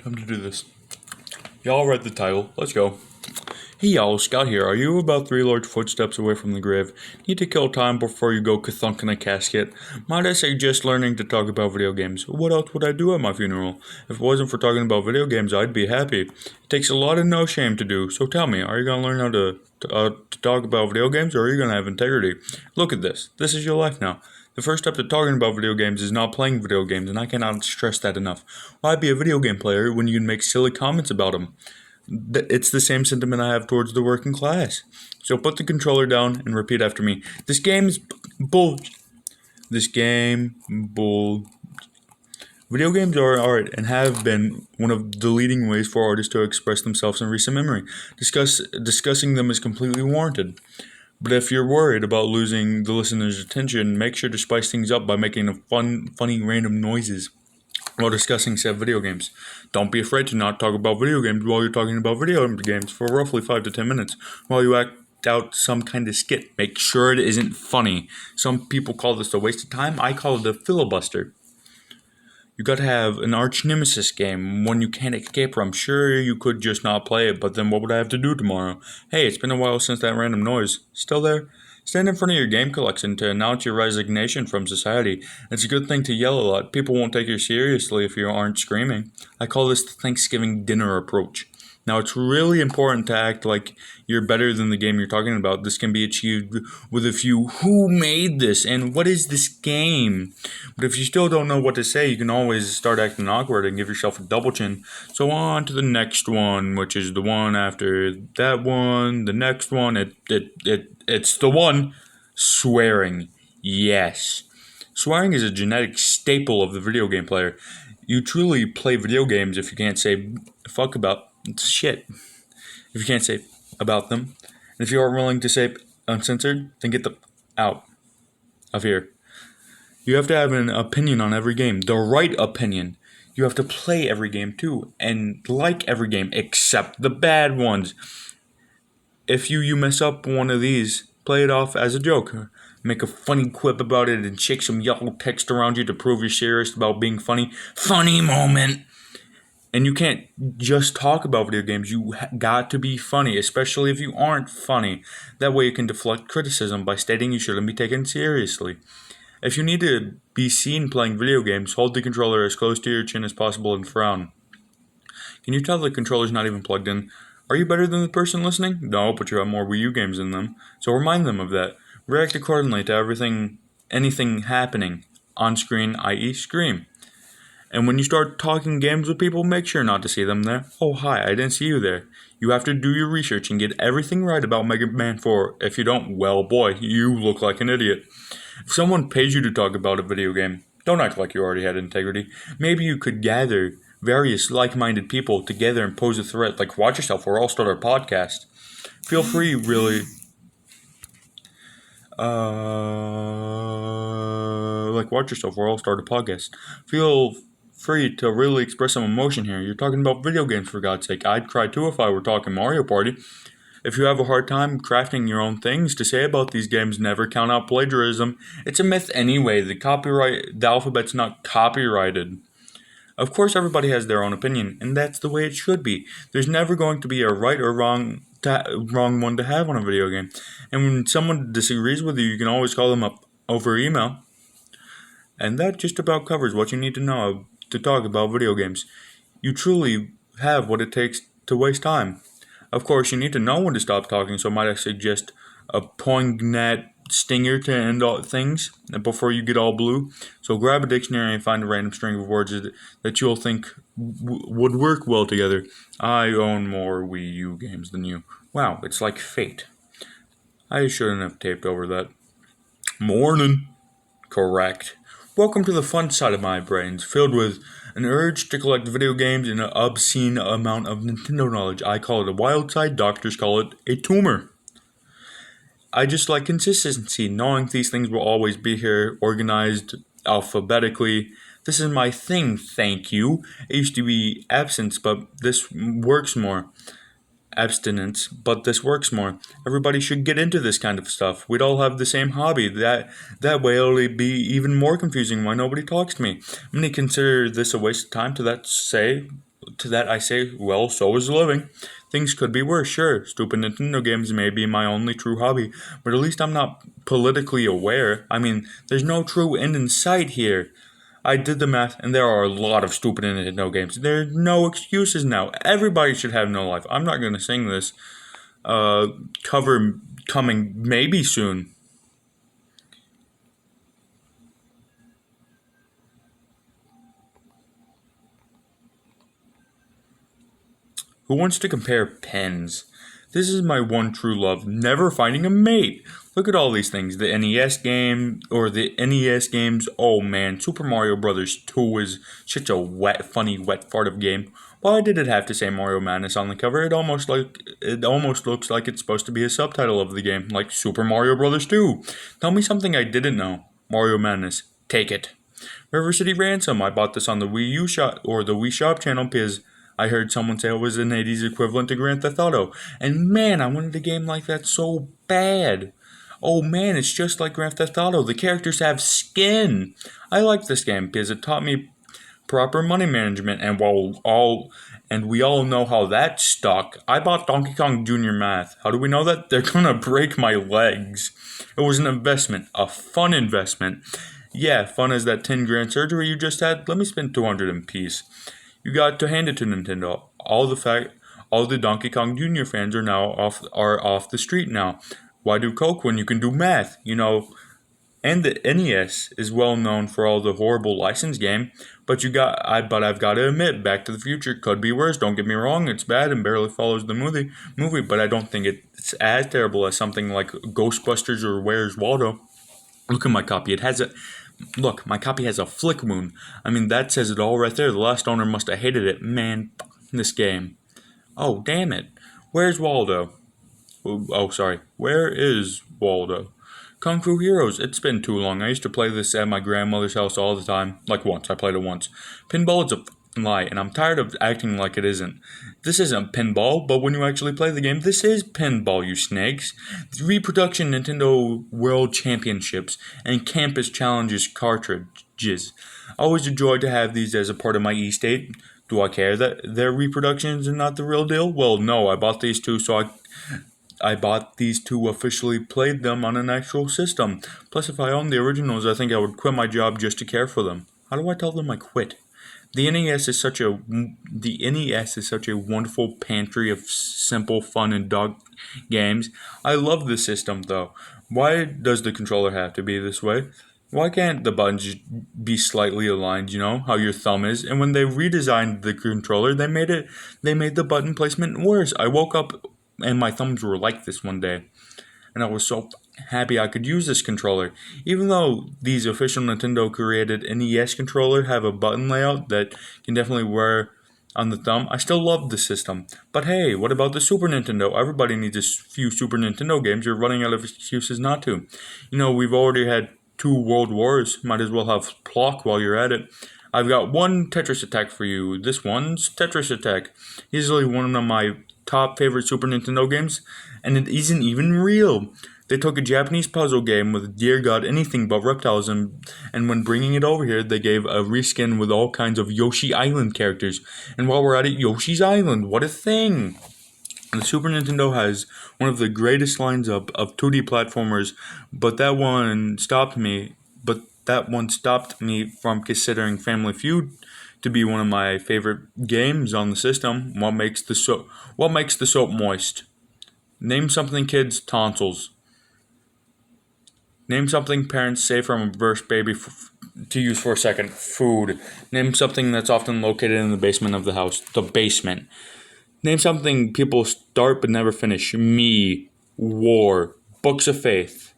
Time to do this. Y'all read the title. Let's go. Hey y'all, Scott here. Are you about 3 large footsteps away from the grave? Need to kill time before you go kathunk in a casket? Might I suggest learning to talk about video games? What else would I do at my funeral? If it wasn't for talking about video games, I'd be happy. It takes a lot of no shame to do, so tell me, are you gonna learn how to talk about video games, or are you gonna have integrity? Look at this. This is your life now. The first step to talking about video games is not playing video games, and I cannot stress that enough. Why be a video game player when you can make silly comments about them? It's the same sentiment I have towards the working class. So put the controller down and repeat after me. This game is bull. This game bull. Video games are art and have been one of the leading ways for artists to express themselves in recent memory. Discussing them is completely warranted. But if you're worried about losing the listener's attention, make sure to spice things up by making funny random noises while discussing said video games. Don't be afraid to not talk about video games while you're talking about video games for roughly 5 to 10 minutes while you act out some kind of skit. Make sure it isn't funny. Some people call this a waste of time. I call it a filibuster. You gotta have an arch nemesis game, one you can't escape from. Sure, you could just not play it, but then what would I have to do tomorrow? Hey, it's been a while since that random noise. Still there? Stand in front of your game collection to announce your resignation from society. It's a good thing to yell a lot. People won't take you seriously if you aren't screaming. I call this the Thanksgiving dinner approach. Now, it's really important to act like you're better than the game you're talking about. This can be achieved with a few "who made this" and "what is this game?" But if you still don't know what to say, you can always start acting awkward and give yourself a double chin. So on to the next one, which is the one after that one, the next one. It's the one. Swearing. Yes. Swearing is a genetic staple of the video game player. You truly play video games if you can't say fuck about shit. If you can't say about them. And if you aren't willing to say uncensored, then get the out of here. You have to have an opinion on every game. The right opinion. You have to play every game too. And like every game except the bad ones. If you mess up one of these, play it off as a joke. Make a funny quip about it and shake some yellow text around you to prove you're serious about being funny. Funny moment! And you can't just talk about video games. You got to be funny, especially if you aren't funny. That way you can deflect criticism by stating you shouldn't be taken seriously. If you need to be seen playing video games, hold the controller as close to your chin as possible and frown. Can you tell the controller's not even plugged in? Are you better than the person listening? No, but you have more Wii U games than them. So remind them of that. React accordingly to anything happening on screen, i.e. scream. And when you start talking games with people, make sure not to see them there. Oh, hi, I didn't see you there. You have to do your research and get everything right about Mega Man 4. If you don't, well, boy, you look like an idiot. If someone pays you to talk about a video game, don't act like you already had integrity. Maybe you could gather various like-minded people together and pose a threat, like Watch Yourself or I'll Start a Podcast. Feel free, really. Like Watch Yourself or I'll Start a Podcast. Feel free to really express some emotion here. You're talking about video games, for God's sake. I'd cry too if I were talking Mario Party. If you have a hard time crafting your own things to say about these games, never count out plagiarism. It's a myth anyway. The alphabet's not copyrighted. Of course, everybody has their own opinion, and that's the way it should be. There's never going to be a right or wrong one to have on a video game. And when someone disagrees with you, you can always call them up over email. And that just about covers what you need to know to talk about video games. You truly have what it takes to waste time. Of course, you need to know when to stop talking, so might I suggest a poignant stinger to end all things before you get all blue. So grab a dictionary and find a random string of words that you'll think would work well together. I own more Wii U games than you. Wow, it's like fate. I shouldn't have taped over that. Morning. Correct. Welcome to the fun side of my brains, filled with an urge to collect video games and an obscene amount of Nintendo knowledge. I call it a wild side, doctors call it a tumor. I just like consistency, knowing these things will always be here, organized alphabetically. This is my thing, thank you. It used to be absence, but this works more. Abstinence, but this works more. Everybody should get into this kind of stuff. We'd all have the same hobby. That way it'll be even more confusing why nobody talks to me. I'm going to consider this a waste of time to say to that I say, well, so is living. Things could be worse, sure. Stupid Nintendo games may be my only true hobby, but at least I'm not politically aware. I mean, there's no true end in sight here. I did the math, and there are a lot of stupid Nintendo games. There's no excuses now. Everybody should have no life. I'm not going to sing this. Cover coming maybe soon. Who wants to compare pens? This is my one true love, never finding a mate. Look at all these things. The NES game, or the NES games. Oh man, Super Mario Brothers 2 is such a funny, wet fart of game. Why did it have to say Mario Madness on the cover? It almost looks like it's supposed to be a subtitle of the game, like Super Mario Brothers 2. Tell me something I didn't know. Mario Madness, take it. River City Ransom. I bought this on the Wii U shop or the Wii Shop channel because I heard someone say it was an 80s equivalent to Grand Theft Auto. And man, I wanted a game like that so bad. Oh man, it's just like Grand Theft Auto. The characters have skin. I like this game because it taught me proper money management, and we all know how that stuck. I bought Donkey Kong Jr. Math. How do we know that? They're gonna break my legs. It was an investment, a fun investment. Yeah, fun as that 10 grand surgery you just had. Let me spend 200 in peace. You got to hand it to Nintendo. All the Donkey Kong Jr. fans are now off the street now. Why do coke when you can do math? You know, and the NES is well known for all the horrible license game. But I've got to admit, Back to the Future could be worse. Don't get me wrong, it's bad and barely follows the movie. But I don't think it's as terrible as something like Ghostbusters or Where's Waldo. Look at my copy. My copy has a flick wound. I mean, that says it all right there. The last owner must have hated it. Man, this game. Oh, damn it. Where's Waldo? Oh, sorry. Where is Waldo? Kung Fu Heroes. It's been too long. I used to play this at my grandmother's house all the time. Like once. I played it once. Pinball is a lie, and I'm tired of acting like it isn't. This isn't pinball, but when you actually play the game, this is pinball, you snakes. The reproduction Nintendo World Championships and Campus Challenges cartridges. Always a joy to have these as a part of my estate. Do I care that they're reproductions and not the real deal? Well, no, I bought these two officially played them on an actual system. Plus, if I owned the originals, I think I would quit my job just to care for them. How do I tell them I quit? The NES is such a wonderful pantry of simple, fun, and dog games. I love the system, though. Why does the controller have to be this way? Why can't the buttons be slightly aligned, you know, how your thumb is? And when they redesigned the controller, they made the button placement worse. I woke up and my thumbs were like this one day. And I was so happy I could use this controller. Even though these official Nintendo created NES controller have a button layout that can definitely wear on the thumb, I still love the system. But hey, what about the Super Nintendo? Everybody needs a few Super Nintendo games. You're running out of excuses not to. You know, we've already had 2 World Wars. Might as well have Plock while you're at it. I've got one Tetris Attack for you. This one's Tetris Attack. Easily one of my top favorite Super Nintendo games, and it isn't even real. They took a Japanese puzzle game with dear god anything but reptiles, and when bringing it over here, they gave a reskin with all kinds of Yoshi Island characters. And while we're at it, Yoshi's Island, what a thing! The Super Nintendo has one of the greatest lines of 2D platformers, but that one stopped me from considering Family Feud to be one of my favorite games on the system. What makes the soap moist? Name something kids' tonsils. Name something parents say from a birth baby to use for a second. Food. Name something that's often located in the basement of the house. The basement. Name something people start but never finish. Me. War. Books of Faith.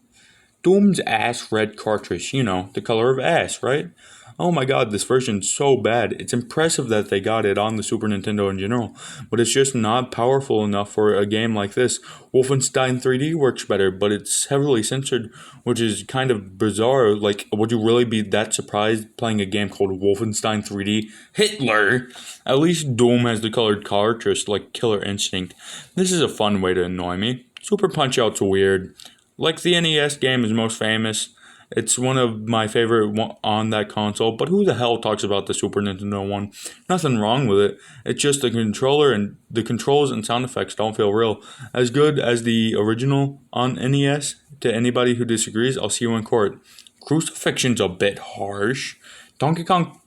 Doom's ass red cartridge. You know, the color of ass, right? Oh my god, this version's so bad. It's impressive that they got it on the Super Nintendo in general, but it's just not powerful enough for a game like this. Wolfenstein 3D works better, but it's heavily censored, which is kind of bizarre. Like, would you really be that surprised playing a game called Wolfenstein 3D? Hitler! At least Doom has the colored cartridge like Killer Instinct. This is a fun way to annoy me. Super Punch-Out's weird. Like the NES game is most famous, It's one of my favorite on that console, but who the hell talks about the Super Nintendo one? Nothing wrong with it. It's just the controller and the controls and sound effects don't feel real. As good as the original on NES, to anybody who disagrees, I'll see you in court. Crucifixion's a bit harsh. Donkey Kong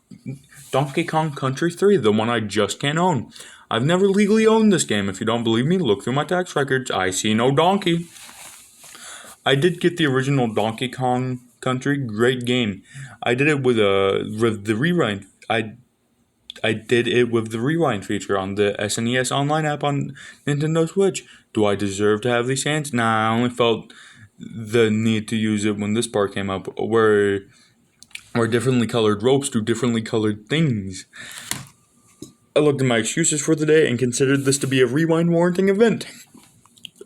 Donkey Kong Country 3, the one I just can't own. I've never legally owned this game. If you don't believe me, look through my tax records. I see no donkey. I did get the original Donkey Kong Country. Great game. I did it with the rewind. I did it with the rewind feature on the SNES Online app on Nintendo Switch. Do I deserve to have these hands? Nah, I only felt the need to use it when this part came up, where differently colored ropes do differently colored things. I looked at my excuses for the day and considered this to be a rewind warranting event.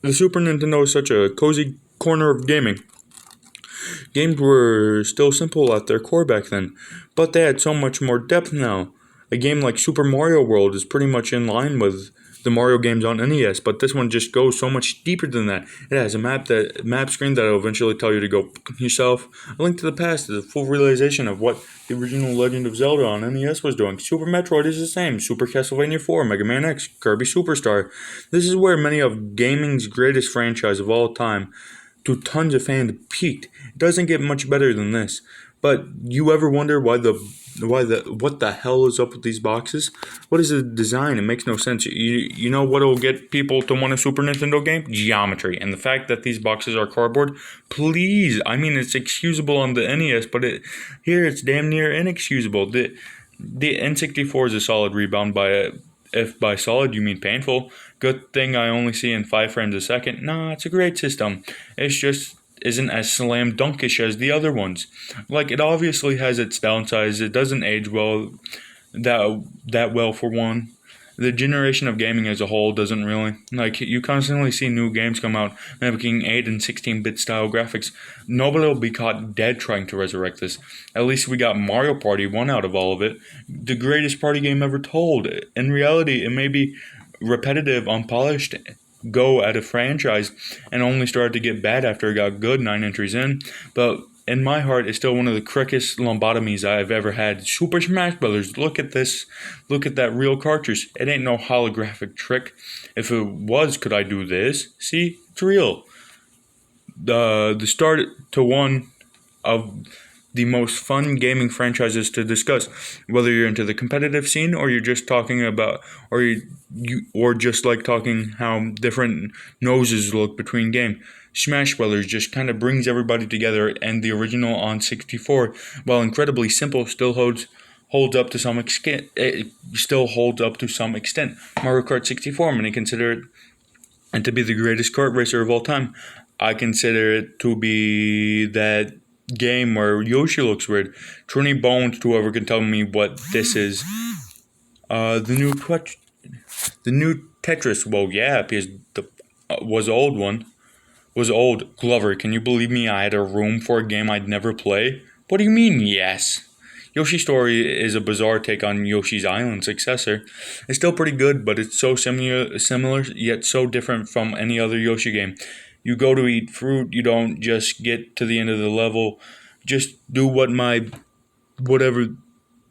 The Super Nintendo is such a cozy corner of gaming. Games were still simple at their core back then, but they had so much more depth now. A game like Super Mario World is pretty much in line with the Mario games on NES, but this one just goes so much deeper than that. It has a map screen that will eventually tell you to go yourself. A Link to the Past is a full realization of what the original Legend of Zelda on NES was doing. Super Metroid is the same. Super Castlevania 4, Mega Man X, Kirby Superstar. This is where many of gaming's greatest franchise of all time, to tons of fans, peaked. It doesn't get much better than this. But you ever wonder what the hell is up with these boxes? What is the design? It makes no sense. You know what will get people to want a Super Nintendo game? Geometry. And the fact that these boxes are cardboard, please. I mean, it's excusable on the NES, but here it's damn near inexcusable. The N64 is a solid rebound if by solid you mean painful. Good thing I only see in 5 frames a second. Nah, it's a great system. It's just isn't as slam dunkish as the other ones. Like, it obviously has its downsides. It doesn't age well that well for one. The generation of gaming as a whole doesn't really. Like, you constantly see new games come out mimicking 8 and 16-bit style graphics. Nobody will be caught dead trying to resurrect this. At least we got Mario Party 1 out of all of it. The greatest party game ever told. In reality, it may be repetitive, unpolished go at a franchise and only started to get bad after it got good 9 entries in, but in my heart it's still one of the quickest lobotomies I've ever had. Super Smash Brothers, look at this, look at that real cartridge. It ain't no holographic trick. If it was, could I do this? See, it's real. The start to one of the most fun gaming franchises to discuss, whether you're into the competitive scene or you're just talking about, or just like talking how different noses look between game. Smash Brothers just kind of brings everybody together, and the original on 64, while incredibly simple, still holds up to some extent. It still holds up to some extent. Mario Kart 64, many consider it and to be the greatest kart racer of all time. I consider it to be that game where Yoshi looks weird. Trini Bones, to whoever can tell me what this is. The new Tetris. Well, yeah, because the was old one. Was old. Glover, can you believe me? I had a room for a game I'd never play. What do you mean, yes? Yoshi's Story is a bizarre take on Yoshi's Island successor. It's still pretty good, but it's so similar yet so different from any other Yoshi game. You go to eat fruit, you don't just get to the end of the level. Just do what my whatever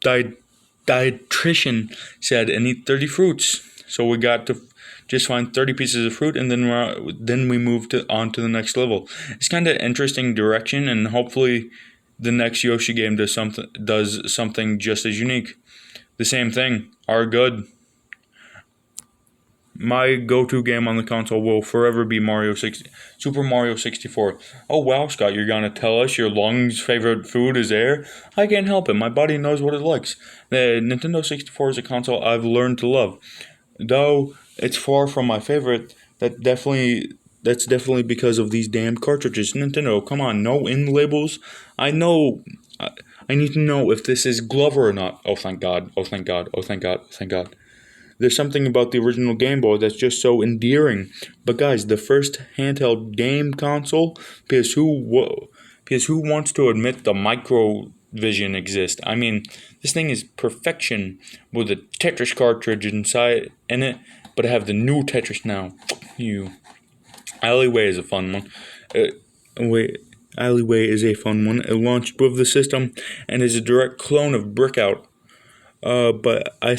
dietitian said and eat 30 fruits. So we got to just find 30 pieces of fruit, and then we moved on to the next level. It's kind of interesting direction, and hopefully the next Yoshi game does something just as unique. The same thing are good. My go-to game on the console will forever be Super Mario 64. Oh wow, Scott, you're gonna tell us your lungs' favorite food is air? I can't help it. My body knows what it likes. The Nintendo 64 is a console I've learned to love. Though it's far from my favorite, that's definitely because of these damn cartridges. Nintendo, come on, no in labels. I know. I need to know if this is Glover or not. Oh thank God. Oh thank God. Oh thank God. Oh thank God. There's something about the original Game Boy that's just so endearing. But guys, the first handheld game console, because who wants to admit the Microvision exists? I mean, this thing is perfection with a Tetris cartridge inside in it, but I have the new Tetris now. Alleyway is a fun one. Alleyway is a fun one. It launched with the system and is a direct clone of Brickout. But I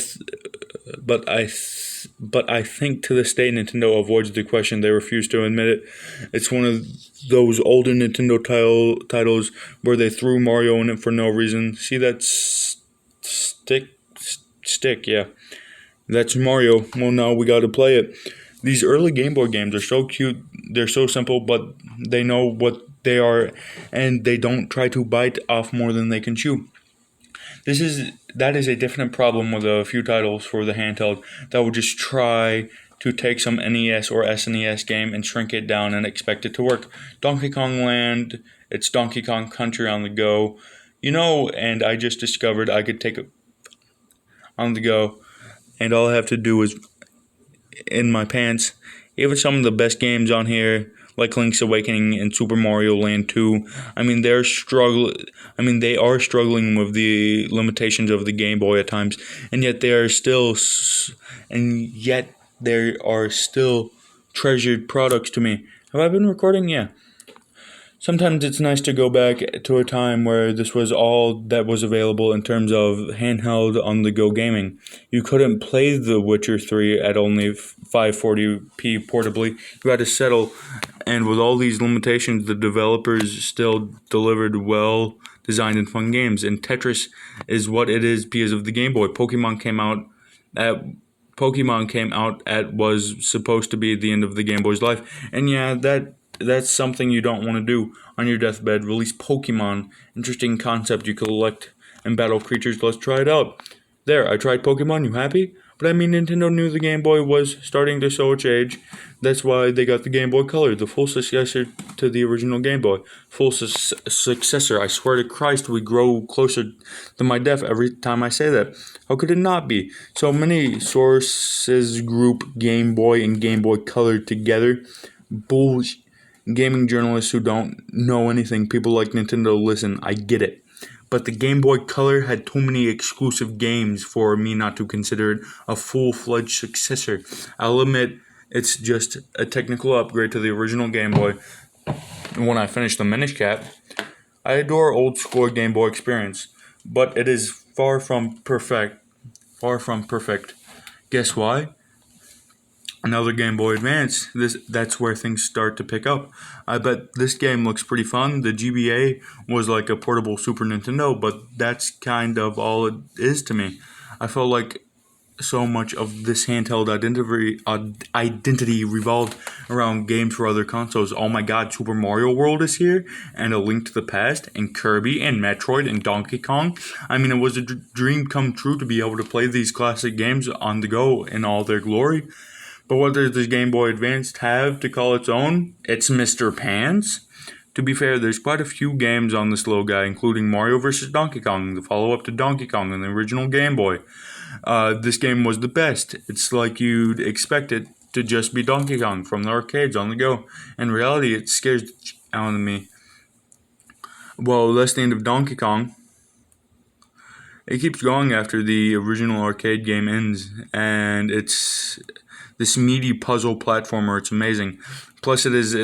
think to this day Nintendo avoids the question. They refuse to admit it. It's one of those older Nintendo titles where they threw Mario in it for no reason. See that stick? Yeah, that's Mario. Well, now we got to play it. These early Game Boy games are so cute. They're so simple, but they know what they are, and they don't try to bite off more than they can chew. That is a definite problem with a few titles for the handheld that will just try to take some NES or SNES game and shrink it down and expect it to work. Donkey Kong Land, it's Donkey Kong Country on the go. And I just discovered I could take it on the go, and all I have to do is in my pants. Even some of the best games on here, like Link's Awakening and Super Mario Land 2, they are struggling with the limitations of the Game Boy at times, and yet they are still treasured products to me. Have I been recording? Yeah. Sometimes it's nice to go back to a time where this was all that was available in terms of handheld on-the-go gaming. You couldn't play The Witcher 3 at only 540p portably. You had to settle, and with all these limitations, the developers still delivered well-designed and fun games. And Tetris is what it is because of the Game Boy. Pokemon came out at was supposed to be the end of the Game Boy's life. And yeah, that's something you don't want to do on your deathbed. Release Pokemon. Interesting concept. You collect and battle creatures. Let's try it out. There, I tried Pokemon. You happy? But Nintendo knew the Game Boy was starting to show its age. That's why they got the Game Boy Color, the full successor to the original Game Boy. Full successor. I swear to Christ, we grow closer to my death every time I say that. How could it not be? So many sources group Game Boy and Game Boy Color together. Bullshit. Gaming journalists who don't know anything, people like Nintendo, listen, I get it. But the Game Boy Color had too many exclusive games for me not to consider it a full-fledged successor. I'll admit, it's just a technical upgrade to the original Game Boy. When I finish the Minish Cap, I adore old school Game Boy experience, but it is far from perfect. Guess why? Another Game Boy Advance, that's where things start to pick up. I bet this game looks pretty fun. The GBA was like a portable Super Nintendo, but that's kind of all it is to me. I felt like so much of this handheld identity revolved around games for other consoles. Oh my god, Super Mario World is here, and A Link to the Past, and Kirby, and Metroid, and Donkey Kong. It was a dream come true to be able to play these classic games on the go in all their glory. But what does the Game Boy Advance have to call its own? It's Mr. Pants. To be fair, there's quite a few games on this little guy, including Mario vs. Donkey Kong, the follow-up to Donkey Kong on the original Game Boy. This game was the best. It's like you'd expect it to just be Donkey Kong from the arcades on the go. In reality, it scares the shit out of me. Well, that's the end of Donkey Kong. It keeps going after the original arcade game ends, and it's this meaty puzzle platformer. It's amazing. Plus, it's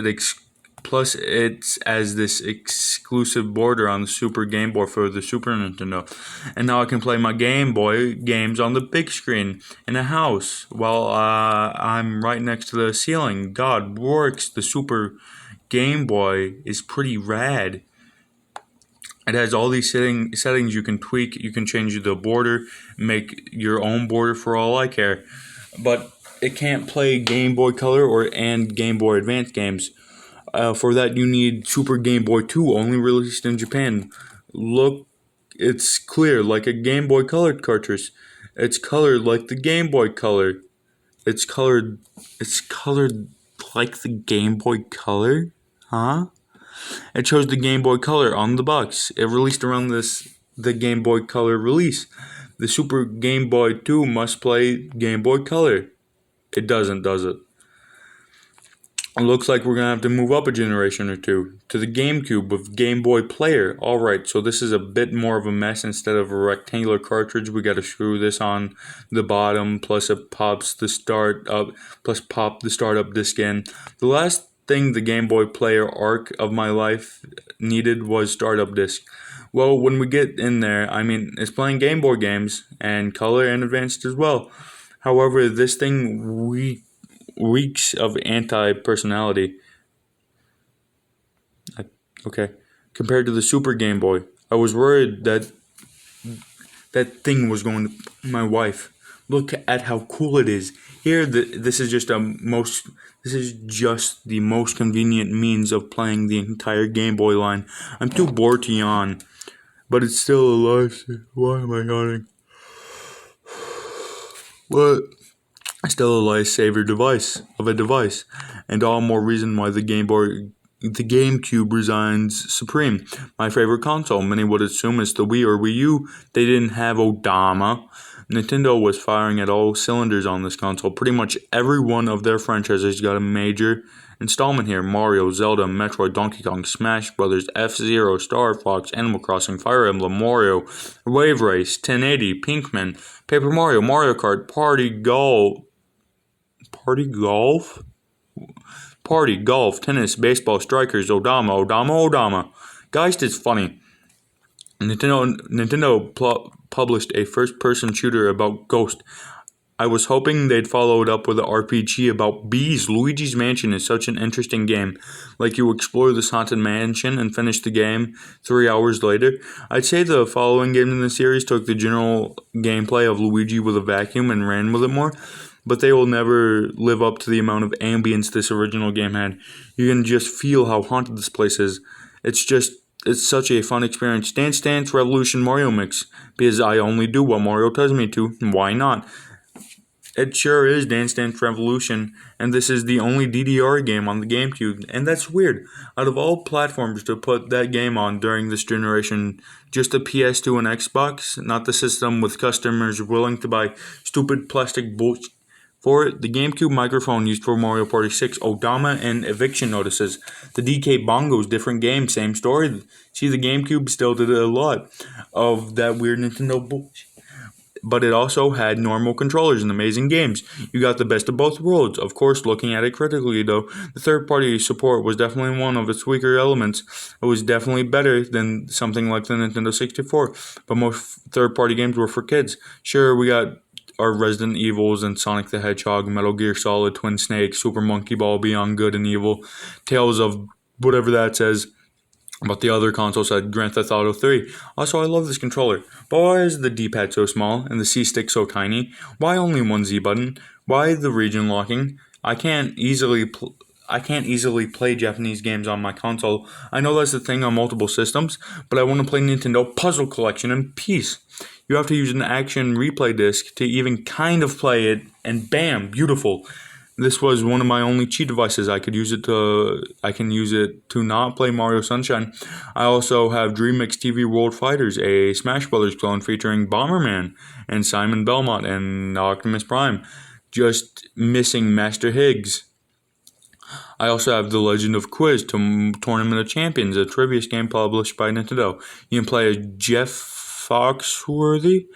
as this exclusive border on the Super Game Boy for the Super Nintendo. And now I can play my Game Boy games on the big screen in a house while I'm right next to the ceiling. God works. The Super Game Boy is pretty rad. It has all these settings you can tweak. You can change the border, make your own border for all I care. But it can't play Game Boy Color and Game Boy Advance games. For that, you need Super Game Boy 2, only released in Japan. Look, it's clear like a Game Boy Color cartridge. It's colored like the Game Boy Color. It's colored like the Game Boy Color? Huh? It shows the Game Boy Color on the box. It released around the Game Boy Color release. The Super Game Boy 2 must play Game Boy Color. It doesn't, does it? It looks like we're going to have to move up a generation or two to the GameCube with Game Boy Player. Alright, so this is a bit more of a mess. Instead of a rectangular cartridge, we got to screw this on the bottom, plus it pops the startup, plus pop the startup disc in. The last thing the Game Boy Player arc of my life needed was Startup Disc. Well, when we get in there, I mean, it's playing Game Boy games and color and advanced as well. However, this thing reeks of anti-personality. Okay, compared to the Super Game Boy, I was worried that that thing was going to my wife. Look at how cool it is. Here, this is just This is just the most convenient means of playing the entire Game Boy line. I'm too bored to yawn, but it's still a lifesaver. Why am I yawning? What? Still a lifesaver device, and all more reason why the GameCube resigns supreme. My favorite console. Many would assume it's the Wii or Wii U. They didn't have Odama. Nintendo was firing at all cylinders on this console. Pretty much every one of their franchises got a major installment here. Mario, Zelda, Metroid, Donkey Kong, Smash Brothers, F-Zero, Star Fox, Animal Crossing, Fire Emblem, Mario, Wave Race, 1080, Pinkman, Paper Mario, Mario Kart, Party Golf, Tennis, Baseball, Strikers, Odama. Guys, it's funny. Nintendo published a first-person shooter about Ghost. I was hoping they'd follow it up with an RPG about bees. Luigi's Mansion is such an interesting game. Like, you explore this haunted mansion and finish the game 3 hours later. I'd say the following games in the series took the general gameplay of Luigi with a vacuum and ran with it more, but they will never live up to the amount of ambience this original game had. You can just feel how haunted this place is. It's such a fun experience. Dance Dance Revolution Mario Mix, because I only do what Mario tells me to. Why not? It sure is Dance Dance Revolution, and this is the only DDR game on the GameCube, and that's weird. Out of all platforms to put that game on during this generation, just the PS2 and Xbox, not the system with customers willing to buy stupid plastic bullshit for it. The GameCube microphone used for Mario Party 6, Odama, and eviction notices. The DK Bongos, different game, same story. See, the GameCube still did a lot of that weird Nintendo bullshit, but it also had normal controllers and amazing games. You got the best of both worlds. Of course, looking at it critically though, the third-party support was definitely one of its weaker elements. It was definitely better than something like the Nintendo 64, but most third-party games were for kids. Sure, we got our Resident Evils and Sonic the Hedgehog, Metal Gear Solid, Twin Snakes, Super Monkey Ball, Beyond Good and Evil, Tales of whatever that says. But the other consoles had Grand Theft Auto 3. Also, I love this controller. But why is the D-pad so small and the C-stick so tiny? Why only one Z button? Why the region locking? I can't easily play Japanese games on my console. I know that's the thing on multiple systems, but I want to play Nintendo Puzzle Collection in peace. You have to use an action replay disc to even kind of play it, and bam, beautiful. This was one of my only cheat devices. I can use it to not play Mario Sunshine. I also have DreamMix TV World Fighters, a Smash Brothers clone featuring Bomberman and Simon Belmont and Optimus Prime. Just missing Master Higgs. I also have The Legend of Quiz Tournament of Champions, a trivia game published by Nintendo. You can play as Jeff Foxworthy.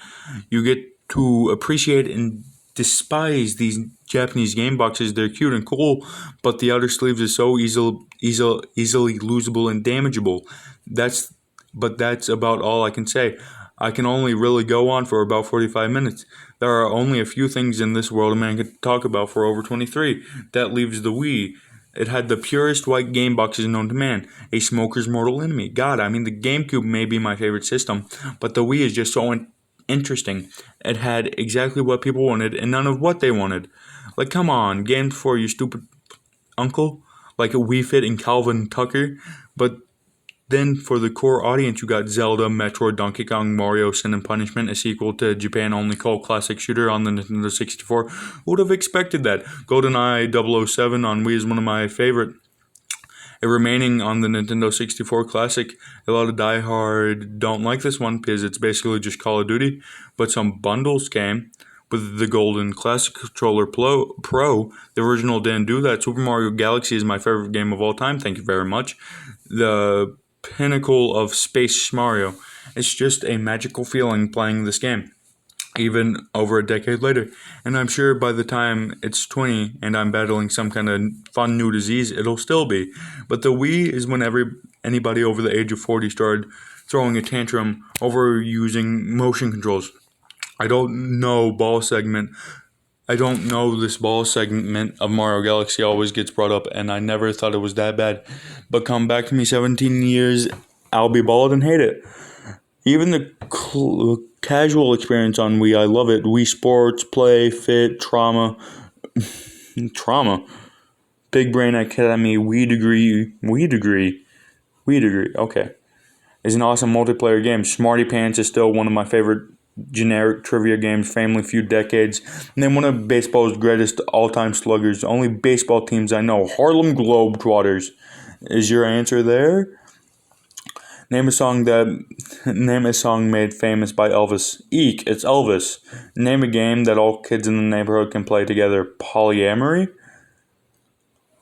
You get to appreciate and despise these Japanese game boxes. They're cute and cool, but the outer sleeves is so easily losable and damageable. That's about all I can say. I can only really go on for about 45 minutes. There are only a few things in this world a man could talk about for over 23. That leaves the Wii. It had the purest white game boxes known to man, a smoker's mortal enemy. God, I mean, the GameCube may be my favorite system, but the Wii is just so interesting. It had exactly what people wanted and none of what they wanted. Like, come on, games for your stupid uncle, like a Wii Fit and Calvin Tucker. But then for the core audience, you got Zelda, Metroid, Donkey Kong, Mario, Sin and Punishment, a sequel to Japan-only cult classic shooter on the Nintendo 64. Who would have expected that? GoldenEye 007 on Wii is one of my favorite. Remaining on the Nintendo 64 Classic, a lot of diehard don't like this one because it's basically just Call of Duty, but some bundles came with the Golden Classic Controller Pro. The original didn't do that. Super Mario Galaxy is my favorite game of all time, thank you very much. The pinnacle of Space Mario. It's just a magical feeling playing this game. even over a decade later. And I'm sure by the time it's 20 and I'm battling some kind of fun new disease, it'll still be. But the Wii is when anybody over the age of 40 started throwing a tantrum over using motion controls. I don't know this ball segment of Mario Galaxy always gets brought up, and I never thought it was that bad. But come back to me 17 years, I'll be bald and hate it. Even the casual experience on Wii, I love it. Wii Sports, Play, Fit, Trauma. Big Brain Academy, Wii Degree. Okay. Is an awesome multiplayer game. Smarty Pants is still one of my favorite generic trivia games, Family Feud decades. And then one of baseball's greatest all-time sluggers. Only baseball teams I know. Harlem Globetrotters. Is your answer there? Name a song made famous by Elvis. Eek, it's Elvis. Name a game that all kids in the neighborhood can play together. Polyamory?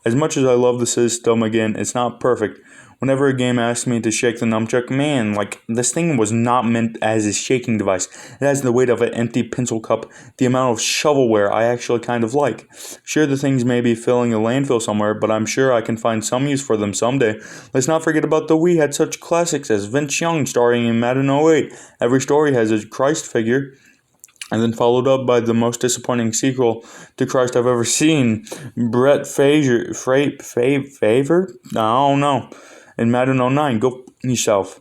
As much as I love the system, again, it's not perfect. Whenever a game asks me to shake the nunchuck, man, this thing was not meant as a shaking device. It has the weight of an empty pencil cup, the amount of shovelware I actually kind of like. Sure, the things may be filling a landfill somewhere, but I'm sure I can find some use for them someday. Let's not forget about the Wii had such classics as Vince Young starring in Madden 08. Every story has a Christ figure, and then followed up by the most disappointing sequel to Christ I've ever seen. Brett Favre? I don't know. In Madden 09, go yourself.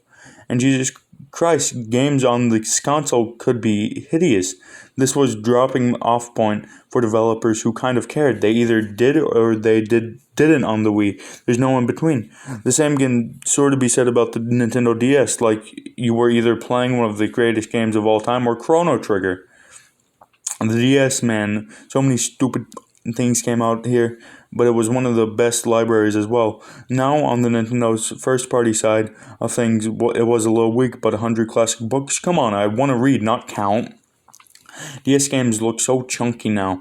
And Jesus Christ, games on this console could be hideous. This was dropping off point for developers who kind of cared. They either did or they didn't on the Wii. There's no in between. The same can sort of be said about the Nintendo DS, like you were either playing one of the greatest games of all time or Chrono Trigger. The DS, man, so many stupid things came out here, but it was one of the best libraries as well. Now, on the Nintendo's first-party side of things, it was a little weak, but 100 classic books? Come on, I want to read, not count. DS games look so chunky now.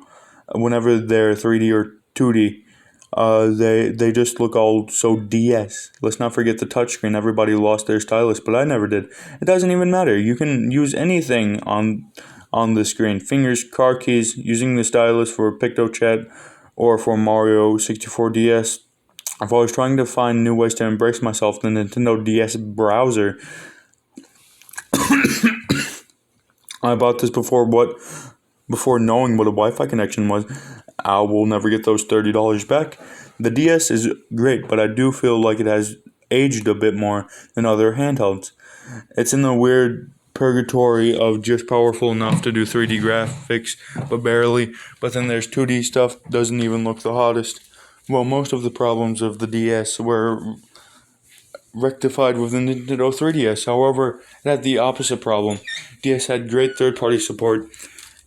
Whenever they're 3D or 2D, they just look all so DS. Let's not forget the touchscreen. Everybody lost their stylus, but I never did. It doesn't even matter. You can use anything on the screen. Fingers, car keys, using the stylus for PictoChat or for Mario 64 DS. I've always trying to find new ways to embrace myself. The Nintendo DS browser. I bought this before knowing what a Wi-Fi connection was. I will never get those $30 back. The DS is great, but I do feel like it has aged a bit more than other handhelds. It's in the weird purgatory of just powerful enough to do 3D graphics, but barely. But then there's 2D stuff, doesn't even look the hottest. Well, most of the problems of the DS were rectified with the Nintendo 3DS. However, it had the opposite problem. DS had great third-party support.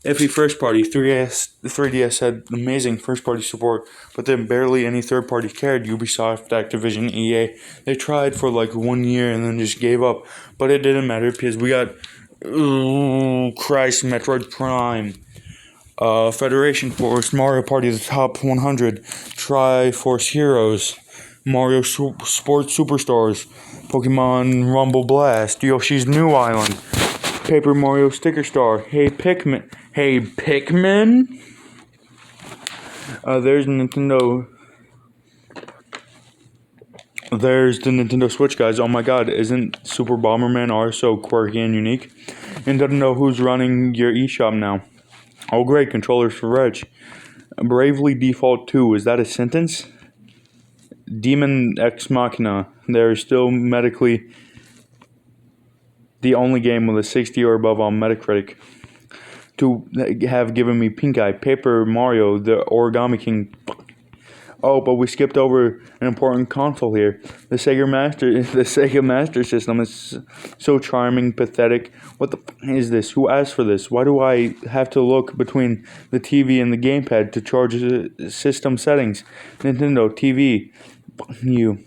Iffy first-party. 3DS had amazing first-party support, but then barely any third-party cared. Ubisoft, Activision, EA. They tried for 1 year and then just gave up. But it didn't matter because we got, Metroid Prime. Federation Force, Mario Party the Top 100, Triforce Heroes, Mario Sports Superstars, Pokemon Rumble Blast, Yoshi's New Island, Paper Mario Sticker Star, Hey Pikmin. There's the Nintendo Switch, guys. Oh my god, isn't Super Bomberman R so quirky and unique? And doesn't know who's running your eShop now. Oh great, controllers for Reg. Bravely Default 2, is that a sentence? Demon Ex Machina, there is still medically the only game with a 60 or above on Metacritic to have given me pink eye. Paper Mario, the Origami King. Oh, but we skipped over an important console here. The Sega Master System is so charming, pathetic. What the is this? Who asked for this? Why do I have to look between the TV and the gamepad to charge the system settings? Nintendo TV, you.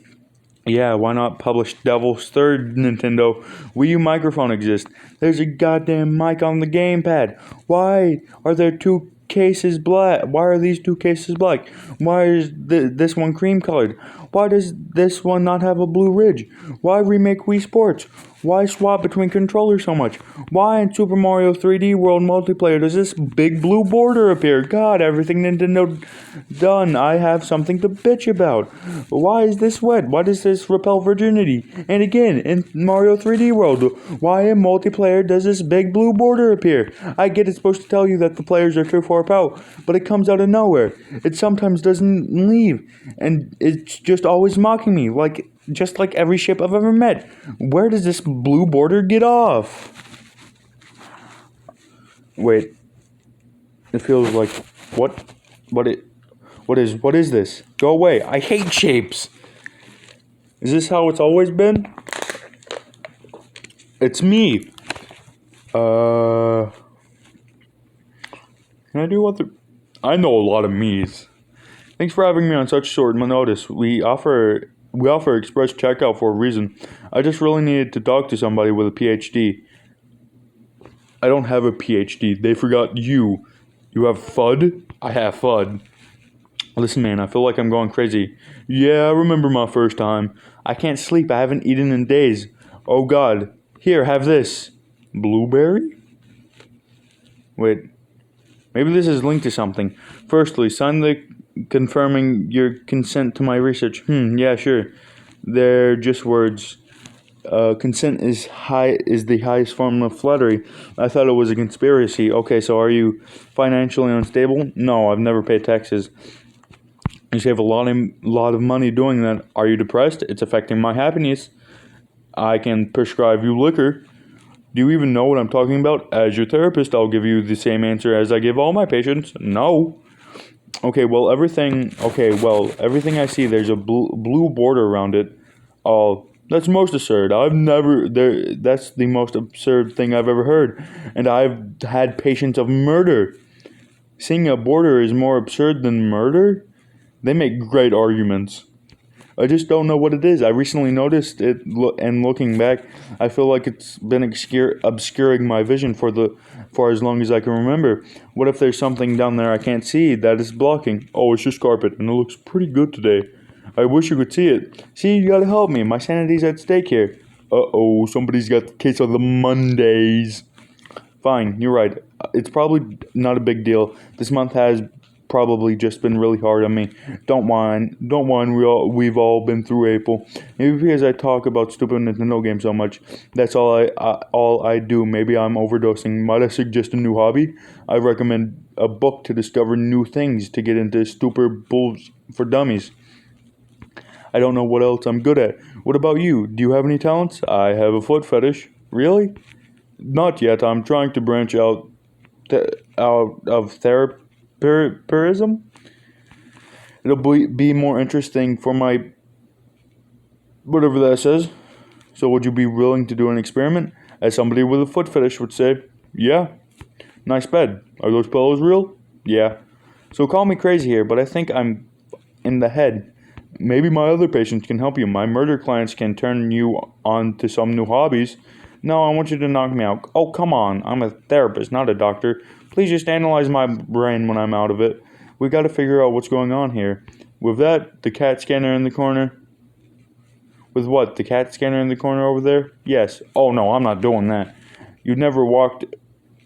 Yeah, why not publish Devil's Third Nintendo Wii U microphone exist? There's a goddamn mic on the gamepad. Why are there two cases black? Why are these two cases black? Why is this one cream colored? Why does this one not have a blue ridge? Why remake Wii Sports? Why swap between controllers so much? Why in Super Mario 3D World multiplayer does this big blue border appear? God, everything Nintendo done, I have something to bitch about. Why is this wet? Why does this repel virginity? And again, in Mario 3D World, why in multiplayer does this big blue border appear? I get it's supposed to tell you that the players are too far out, but it comes out of nowhere. It sometimes doesn't leave, and it's just always mocking me, just like every ship I've ever met. Where does this blue border get off? Wait. It feels like what is this? Go away. I hate shapes. Is this how it's always been? It's me. Can I do other? I know a lot of me's. Thanks for having me on such short notice. We offer express checkout for a reason. I just really needed to talk to somebody with a PhD. I don't have a PhD. They forgot you. You have FUD? I have FUD. Listen, man, I feel like I'm going crazy. Yeah, I remember my first time. I can't sleep. I haven't eaten in days. Oh, God. Here, have this. Blueberry? Wait. Maybe this is linked to something. Firstly, sign the confirming your consent to my research. Yeah, sure. They're just words. Consent is the highest form of flattery. I thought it was a conspiracy. Okay, so are you financially unstable? No, I've never paid taxes. You save a lot of money doing that. Are you depressed? It's affecting my happiness. I can prescribe you liquor. Do you even know what I'm talking about? As your therapist, I'll give you the same answer as I give all my patients. No. Okay, well, everything I see, there's a blue border around it. Oh, that's most absurd. That's the most absurd thing I've ever heard. And I've had patients of murder. Seeing a border is more absurd than murder? They make great arguments. I just don't know what it is. I recently noticed it, and looking back, I feel like it's been obscuring my vision for as long as I can remember. What if there's something down there I can't see that is blocking? Oh, it's just carpet, and it looks pretty good today. I wish you could see it. See, you gotta help me. My sanity's at stake here. Uh-oh, somebody's got the case of the Mondays. Fine, you're right. It's probably not a big deal. This month has probably just been really hard on me. Don't mind. We've all been through April. Maybe because I talk about stupid Nintendo games so much. That's all I do. Maybe I'm overdosing. Might I suggest a new hobby? I recommend a book to discover new things to get into stupid bulls for dummies. I don't know what else I'm good at. What about you? Do you have any talents? I have a foot fetish. Really? Not yet. I'm trying to branch out of therapeutism. It'll be more interesting for my whatever that says. So would you be willing to do an experiment? As somebody with a foot fetish would say, yeah. Nice bed. Are those pillows real? Yeah. So call me crazy here, but I think I'm in the head. Maybe my other patients can help you. My murder clients can turn you on to some new hobbies. No, I want you to knock me out. Oh, come on. I'm a therapist, not a doctor. Please just analyze my brain when I'm out of it. We got to figure out what's going on here. With that, the CAT scanner in the corner. With what? The CAT scanner in the corner over there? Yes. Oh, no, I'm not doing that. You never walked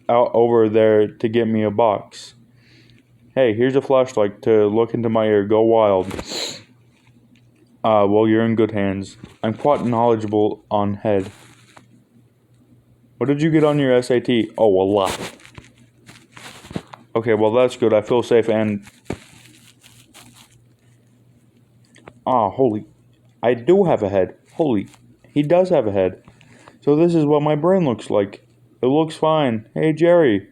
out over there to get me a box. Hey, here's a flashlight to look into my ear. Go wild. Well, you're in good hands. I'm quite knowledgeable on head. What did you get on your SAT? Oh, a lot. Okay, well, that's good. I feel safe and... holy. I do have a head. Holy. He does have a head. So this is what my brain looks like. It looks fine. Hey, Jerry.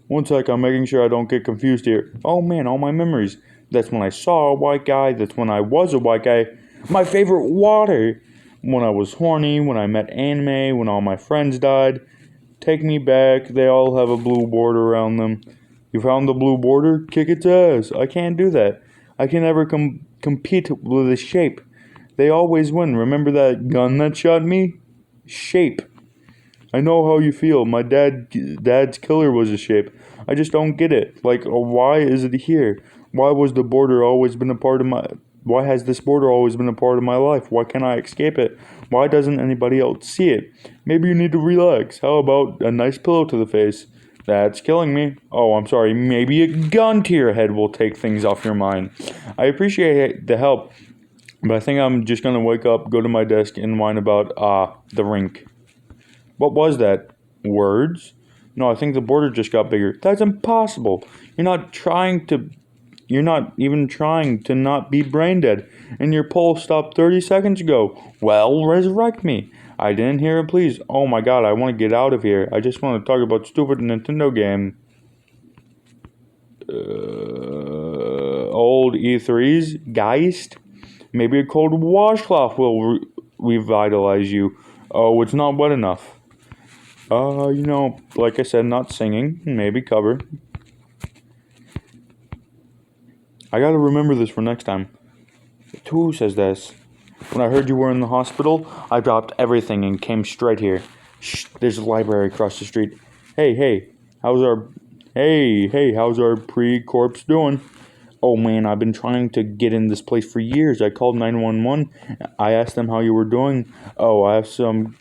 One sec, I'm making sure I don't get confused here. Oh, man, all my memories. That's when I saw a white guy. That's when I was a white guy. My favorite water. When I was horny, when I met anime, when all my friends died. Take me back. They all have a blue border around them. You found the blue border? Kick its ass. I can't do that. I can never compete with a shape. They always win. Remember that gun that shot me? Shape. I know how you feel. My dad's killer was a shape. I just don't get it. Like, why is it here? Why was the border always been a part of Why has this border always been a part of my life? Why can't I escape it? Why doesn't anybody else see it? Maybe you need to relax. How about a nice pillow to the face? That's killing me. Oh, I'm sorry. Maybe a gun to your head will take things off your mind. I appreciate the help, but I think I'm just gonna wake up, go to my desk, and whine about, the rink. What was that? Words? No, I think the border just got bigger. That's impossible. You're not even trying to not be brain dead. And your pulse stopped 30 seconds ago. Well, resurrect me. I didn't hear it, please. Oh my god, I want to get out of here. I just want to talk about stupid Nintendo game. Old E3s? Geist? Maybe a cold washcloth will revitalize you. Oh, it's not wet enough. Like I said, not singing. Maybe cover. I gotta remember this for next time. Who says this? When I heard you were in the hospital, I dropped everything and came straight here. Shh, there's a library across the street. Hey, how's our pre-corpse doing? Oh man, I've been trying to get in this place for years. I called 911. I asked them how you were doing. Oh, I have some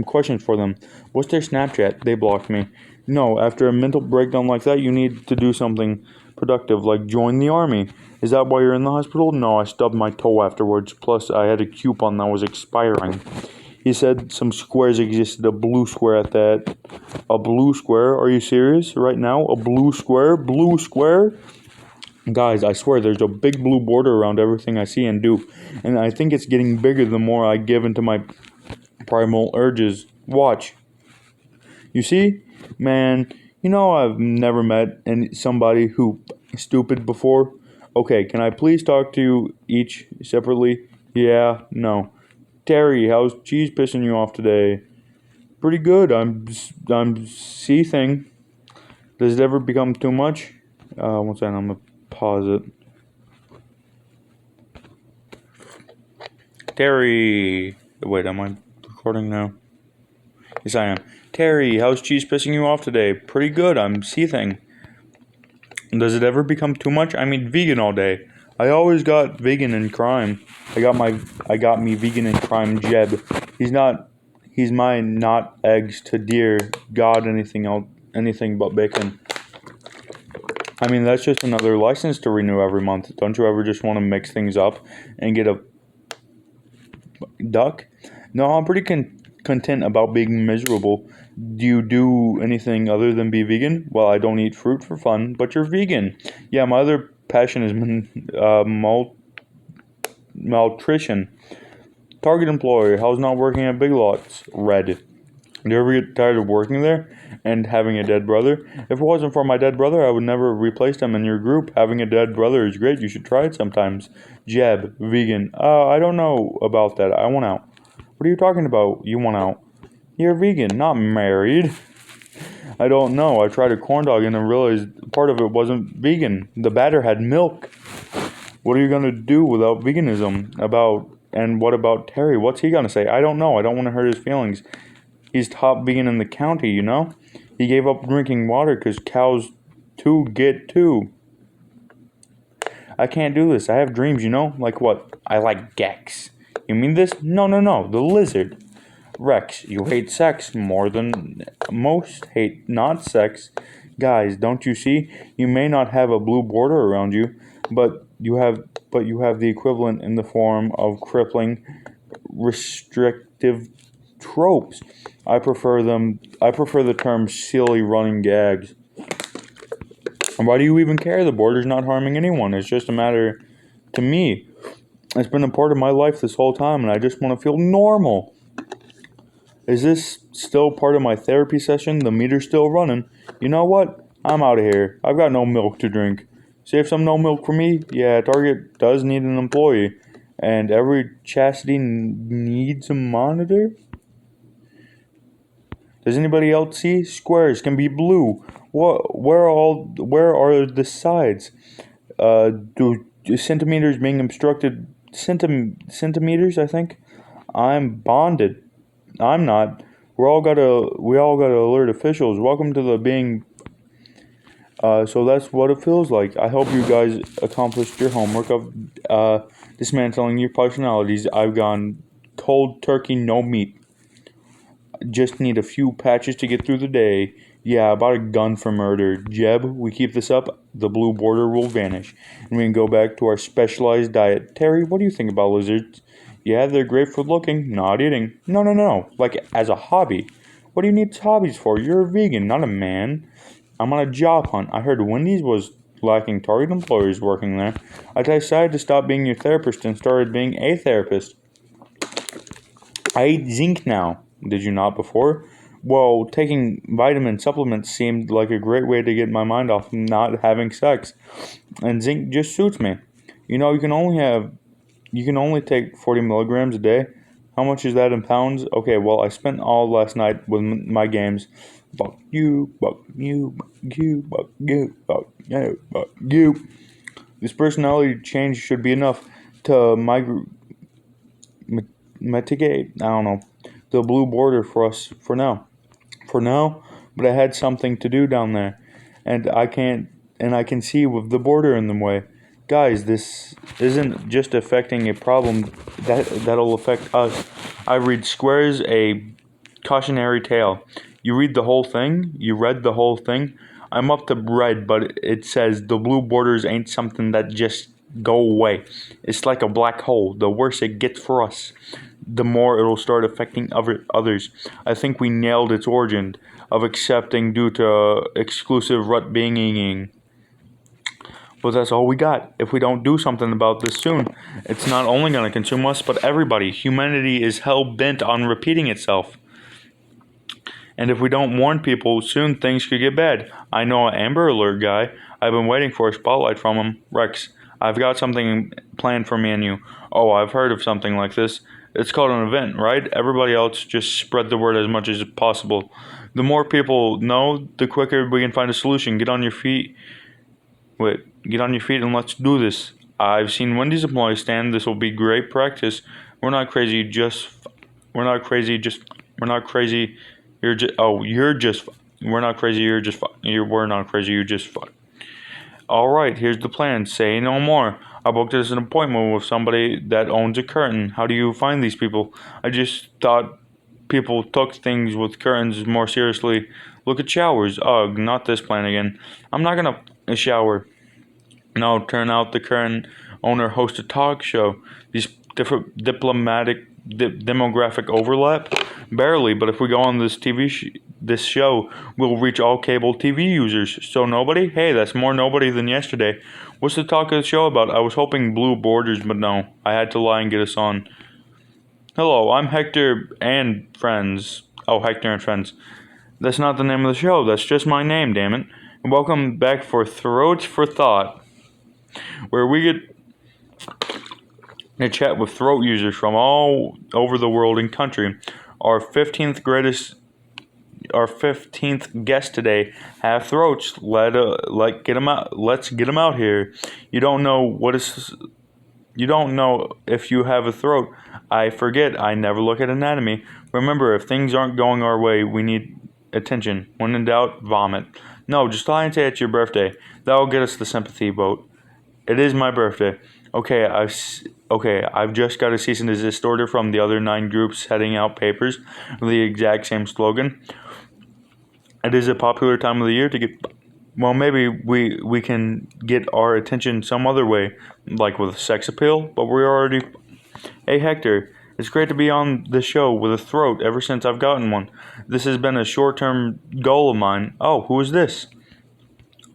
questions for them. What's their Snapchat? They blocked me. No, after a mental breakdown like that, you need to do something productive, like join the army. Is that why you're in the hospital? No, I stubbed my toe afterwards. Plus, I had a coupon that was expiring. He said some squares existed, a blue square at that. A blue square? Are you serious? Right now? A blue square? Blue square? Guys, I swear there's a big blue border around everything I see and do. And I think it's getting bigger the more I give into my primal urges. Watch. You see? Man, I've never met somebody who stupid before. Okay, can I please talk to you each separately? Yeah, no. Terry, how's cheese pissing you off today? Pretty good. I'm seething. Does it ever become too much? One second, I'm gonna pause it. Terry, wait, am I recording now? Yes, I am. Terry, how's cheese pissing you off today? Pretty good. I'm seething. Does it ever become too much? I mean, vegan all day. I always got vegan in crime. I got me vegan in crime Jeb. He's my not eggs to dear God anything but bacon. I mean, that's just another license to renew every month. Don't you ever just want to mix things up and get a duck? No, I'm pretty content about being miserable. Do you do anything other than be vegan? Well, I don't eat fruit for fun, but you're vegan. Yeah, my other passion is malnutrition. Target employer, how's not working at Big Lots? Red. Do you ever get tired of working there and having a dead brother? If it wasn't for my dead brother, I would never have replaced him in your group. Having a dead brother is great. You should try it sometimes. Jeb, vegan. I don't know about that. I want out. What are you talking about? You want out? You're vegan, not married. I don't know. I tried a corn dog and I realized part of it wasn't vegan. The batter had milk. What are you going to do without veganism? And what about Terry? What's he going to say? I don't know. I don't want to hurt his feelings. He's top vegan in the county, He gave up drinking water because cows too get too. I can't do this. I have dreams, Like what? I like Gex. You mean this? No. The lizard. Rex, you hate sex more than most hate not sex. Guys, don't you see? You may not have a blue border around you, but you have the equivalent in the form of crippling, restrictive tropes. I prefer the term silly running gags. And why do you even care? The border's not harming anyone. It's just a matter to me. It's been a part of my life this whole time, and I just want to feel normal. Is this still part of my therapy session? The meter's still running. You know what? I'm out of here. I've got no milk to drink. Save some no milk for me? Yeah, Target does need an employee. And every chastity needs a monitor? Does anybody else see? Squares can be blue. Where are the sides? Do centimeters being obstructed? Centimeters, I think. I'm bonded. I'm not. We all gotta alert officials. Welcome to the being So that's what it feels like. I hope you guys accomplished your homework of dismantling your personalities. I've gone cold turkey, no meat. Just need a few patches to get through the day. Yeah, I bought a gun for murder. Jeb, we keep this up, the blue border will vanish, and we can go back to our specialized diet. Terry, what do you think about lizards? Yeah, they're great for looking, not eating. No. Like, as a hobby. What do you need hobbies for? You're a vegan, not a man. I'm on a job hunt. I heard Wendy's was lacking target employees working there. I decided to stop being your therapist and started being a therapist. I eat zinc now. Did you not before? Well, taking vitamin supplements seemed like a great way to get my mind off not having sex. And zinc just suits me. You know, you can only take 40 milligrams a day. How much is that in pounds? Okay, well, I spent all last night with my games. Fuck you, fuck you, fuck you, fuck you, fuck you, fuck you. This personality change should be enough to mitigate, I don't know, the blue border for us for now. For now, but I had something to do down there, and I can see with the border in the way. Guys, this isn't just affecting a problem that'll affect us. I read Squares a cautionary tale. You read the whole thing? You read the whole thing? I'm up to red, but it says the blue borders ain't something that just go away. It's like a black hole. The worse it gets for us, the more it'll start affecting others. I think we nailed its origin of accepting due to exclusive rut being. But that's all we got. If we don't do something about this soon, it's not only going to consume us, but everybody. Humanity is hell-bent on repeating itself. And if we don't warn people, soon things could get bad. I know an Amber Alert guy. I've been waiting for a spotlight from him. Rex, I've got something planned for me and you. Oh, I've heard of something like this. It's called an event, right? Everybody else just spread the word as much as possible. The more people know, the quicker we can find a solution. Get on your feet and let's do this. I've seen Wendy's employees stand. This will be great practice. We're not crazy, we're not crazy, we're not crazy, we're not crazy, you're just Alright, here's the plan. Say no more. I booked this an appointment with somebody that owns a curtain. How do you find these people? I just thought people took things with curtains more seriously. Look at showers. Ugh, not this plan again. I'm not gonna shower. No, turn out the curtain owner hosts a talk show. These different demographic overlap? Barely, but if we go on this show, we'll reach all cable TV users. So nobody? Hey, that's more nobody than yesterday. What's the talk of the show about? I was hoping blue borders, but no. I had to lie and get us on. Hello, I'm Hector and Friends. Oh, Hector and Friends. That's not the name of the show. That's just my name, damn it. And welcome back for Throats for Thought, where we get a chat with throat users from all over the world and country. Our 15th guest today have throats. Let's get them out here. You don't know if you have a throat. I forget. I never look at anatomy. Remember, if things aren't going our way, we need attention. When in doubt, vomit. No, just lie and say it's your birthday. That'll get us the sympathy vote. It is my birthday. Okay, I've just got a cease and desist order from the other 9 groups heading out papers with the exact same slogan. It is a popular time of the year to get. Well, maybe we can get our attention some other way, like with sex appeal. But we're already. Hey Hector, it's great to be on the show with a throat. Ever since I've gotten one, this has been a short-term goal of mine. Oh, who is this?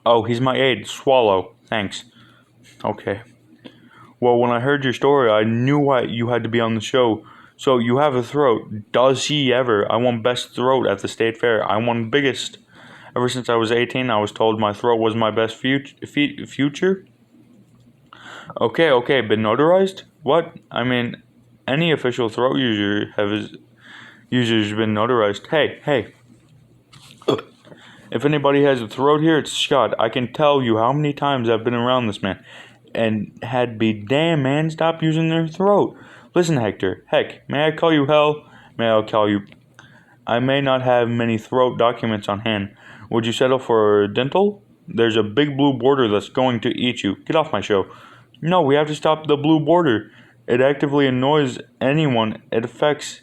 Oh, he's my aide, Swallow. Thanks. Okay. Well, when I heard your story, I knew why you had to be on the show. So you have a throat. Does he ever? I won best throat at the state fair. I won biggest. Ever since I was 18, I was told my throat was my best future. Okay, been notarized? What? I mean, any official throat user users been notarized. Hey. If anybody has a throat here, it's Scott. I can tell you how many times I've been around this man. And had be damn, man, stop using their throat. Listen, Hector. Heck, may I call you Hell? May I call you... I may not have many throat documents on hand. Would you settle for dental? There's a big blue border that's going to eat you. Get off my show. No, we have to stop the blue border. It actively annoys anyone it affects.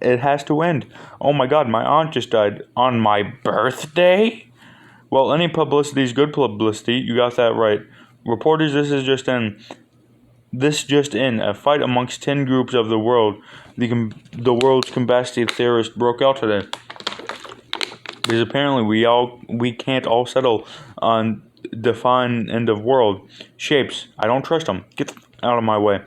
It has to end. Oh my god, my aunt just died on my birthday? Well, any publicity is good publicity. You got that right. Reporters, this just in. A fight amongst 10 groups of the world. The world's conspiracy theorists broke out today. Because apparently we can't all settle on define end of world shapes. I don't trust them. Get out of my way.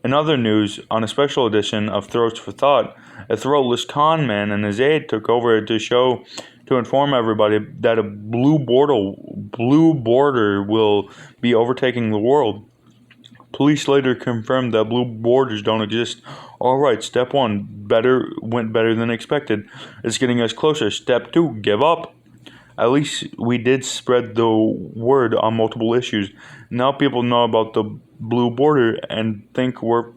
In other news, on a special edition of Throats for Thought, a throatless con man and his aide took over to inform everybody that a blue border will be overtaking the world. Police later confirmed that blue borders don't exist. All right, step 1 went better than expected. It's getting us closer. Step 2, give up. At least we did spread the word on multiple issues. Now people know about the blue border and think we're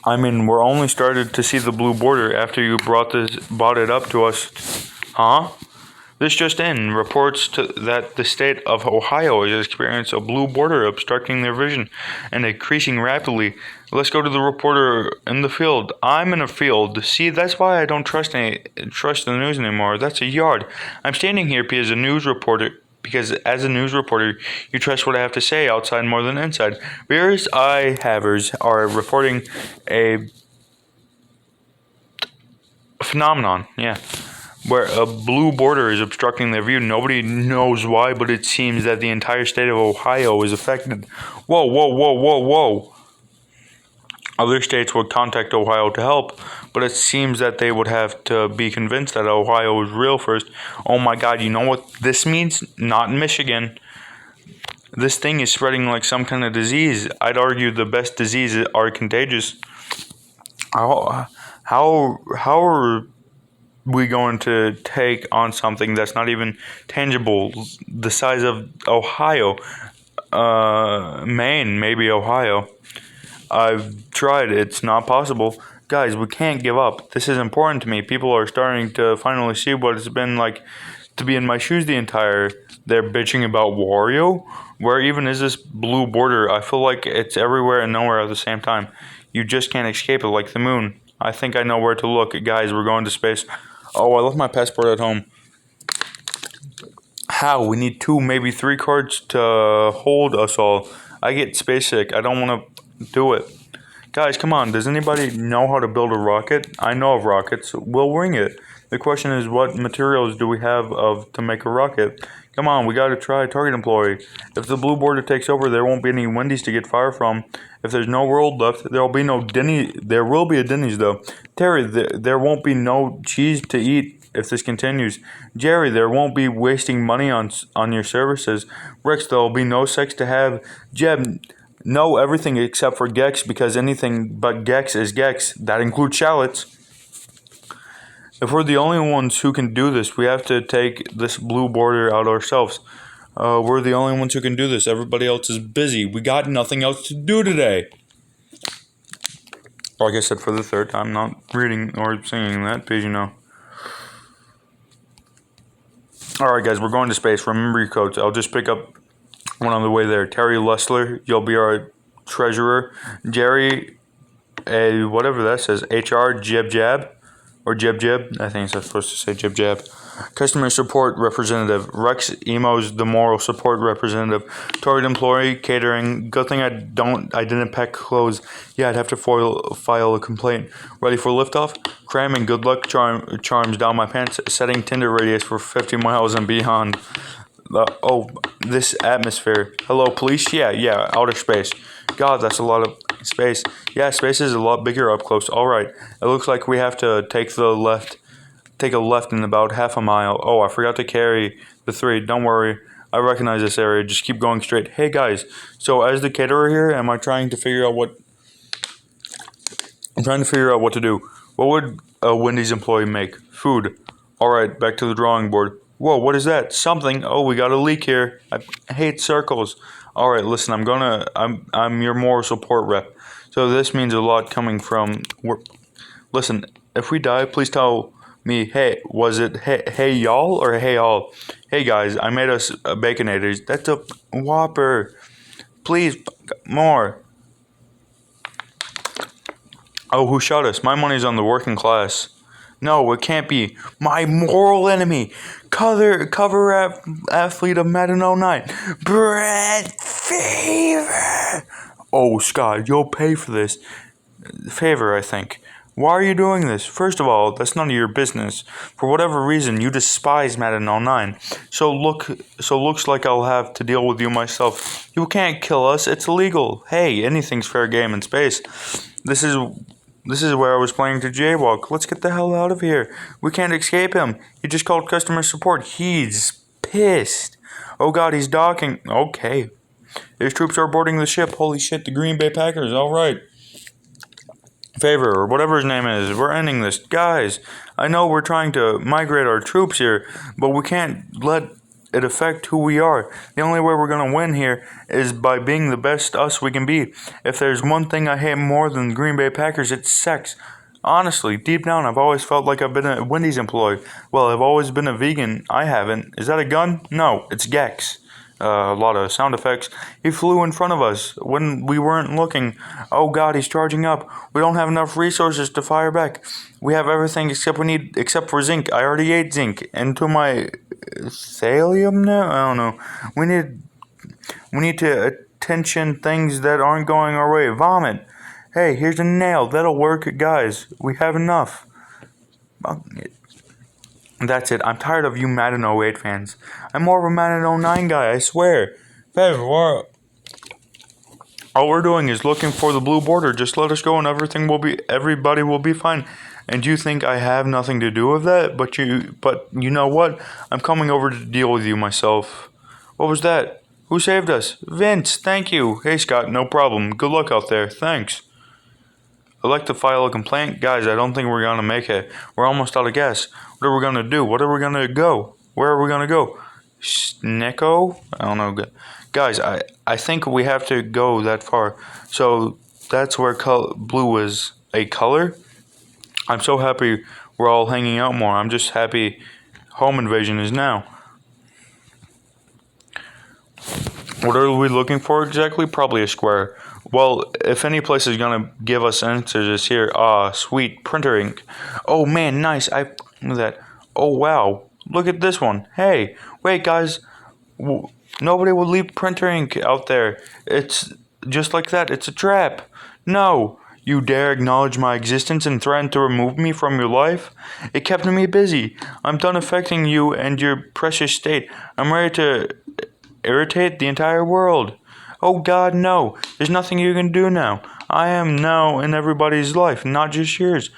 only started to see the blue border after you brought it up to us. Huh? This just in. Reports that the state of Ohio has experienced a blue border obstructing their vision and increasing rapidly. Let's go to the reporter in the field. I'm in a field. See, that's why I don't trust the news anymore. That's a yard. I'm standing here because as a news reporter, you trust what I have to say outside more than inside. Various eye-havers are reporting a phenomenon, where a blue border is obstructing their view. Nobody knows why, but it seems that the entire state of Ohio is affected. Whoa. Other states would contact Ohio to help, but it seems that they would have to be convinced that Ohio is real first. Oh my god, you know what this means? Not in Michigan. This thing is spreading like some kind of disease. I'd argue the best diseases are contagious. How are we going to take on something that's not even tangible, the size of Ohio, Maine, maybe Ohio? I've tried. It's not possible. Guys, we can't give up. This is important to me. People are starting to finally see what it's been like to be in my shoes They're bitching about Wario? Where even is this blue border? I feel like it's everywhere and nowhere at the same time. You just can't escape it like the moon. I think I know where to look. Guys, we're going to space. Oh, I left my passport at home. How? We need 2, maybe 3 cards to hold us all. I get space sick. I don't want to do it. Guys, come on. Does anybody know how to build a rocket? I know of rockets. We'll wing it. The question is, what materials do we have to make a rocket? Come on, we got to try Target Employee. If the blue border takes over, there won't be any Wendy's to get fire from. If there's no world left, there will be no Denny. There will be a Denny's though. Terry, there won't be no cheese to eat if this continues. Jerry, there won't be wasting money on your services. Rex, there will be no sex to have. Jeb, no everything except for Gex, because anything but Gex is Gex. That includes shallots. If we're the only ones who can do this, we have to take this blue border out ourselves. We're the only ones who can do this. Everybody else is busy. We got nothing else to do today. Like I said for the 3rd time, not reading or singing that page, Alright guys, we're going to space. Remember your codes. I'll just pick up one on the way there. Terry Lessler, you'll be our treasurer. Jerry, whatever that says, HR, Jeb. Or Jeb. I think it's supposed to say Jeb. Customer support representative. Rex Emo's the moral support representative. Target employee, catering. Good thing I didn't pack clothes. Yeah, I'd have to file a complaint. Ready for liftoff? Cramming good luck charms down my pants. Setting Tinder radius for 50 miles and beyond. This atmosphere. Hello, police? Yeah, outer space. God, that's a lot of space. Yeah, space is a lot bigger up close. All right. It looks like we have to take a left in about half a mile. Oh, I forgot to carry the 3. Don't worry. I recognize this area. Just keep going straight. Hey, guys. So, as the caterer here, I'm trying to figure out what to do. What would a Wendy's employee make? Food. All right, back to the drawing board. Whoa, what is that? Something. Oh, we got a leak here. I hate circles. All right, listen, I'm your moral support rep. So this means a lot coming from. Listen, if we die, please tell me. Hey, was it hey y'all or hey all? Hey guys, I made us baconators. That's a Whopper. Please, more. Oh, who shot us? My money's on the working class. No, it can't be. My moral enemy, athlete of Madden '09, Brett Favre. Oh, Scott, you'll pay for this. Favor, I think. Why are you doing this? First of all, that's none of your business. For whatever reason, you despise Madden '09. So looks like I'll have to deal with you myself. You can't kill us. It's illegal. Hey, anything's fair game in space. This is where I was planning to jaywalk. Let's get the hell out of here. We can't escape him. He just called customer support. He's pissed. Oh God, he's docking. Okay. His troops are boarding the ship. Holy shit, the Green Bay Packers. All right. Favor, or whatever his name is, we're ending this. Guys, I know we're trying to migrate our troops here, but we can't let it affect who we are. The only way we're going to win here is by being the best us we can be. If there's one thing I hate more than the Green Bay Packers, it's sex. Honestly, deep down, I've always felt like I've been a Wendy's employee. Well, I've always been a vegan. I haven't. Is that a gun? No, it's Gex. A lot of sound effects. He flew in front of us when we weren't looking. Oh God, he's charging up. We don't have enough resources to fire back. We have everything except for zinc. I already ate zinc. Into my thallium now? I don't know. We need to attention things that aren't going our way. Vomit. Hey, here's a nail. That'll work, guys. We have enough. That's it. I'm tired of you Madden '08 fans. I'm more of a Madden '09 guy, I swear. All we're doing is looking for the blue border. Just let us go and everybody will be fine. And you think I have nothing to do with that? But you know what? I'm coming over to deal with you myself. What was that? Who saved us? Vince, thank you. Hey Scott, no problem. Good luck out there. Thanks. I'd like to file a complaint. Guys, I don't think we're going to make it. We're almost out of gas. What are we going to do? What are we going to go? Where are we going to go? Snecko? I don't know. Guys, I think we have to go that far. So that's where blue is a color. I'm so happy we're all hanging out more. I'm just happy home invasion is now. What are we looking for exactly? Probably a square. Well, if any place is going to give us answers, it's here. Ah, sweet. Printer ink. Oh, man, nice. I knew that. Oh, wow. Look at this one. Hey, wait, guys. Nobody would leave printer ink out there. It's just like that. It's a trap. No. You dare acknowledge my existence and threaten to remove me from your life? It kept me busy. I'm done affecting you and your precious state. I'm ready to irritate the entire world. Oh God, no. There's nothing you can do now. I am now in everybody's life, not just yours.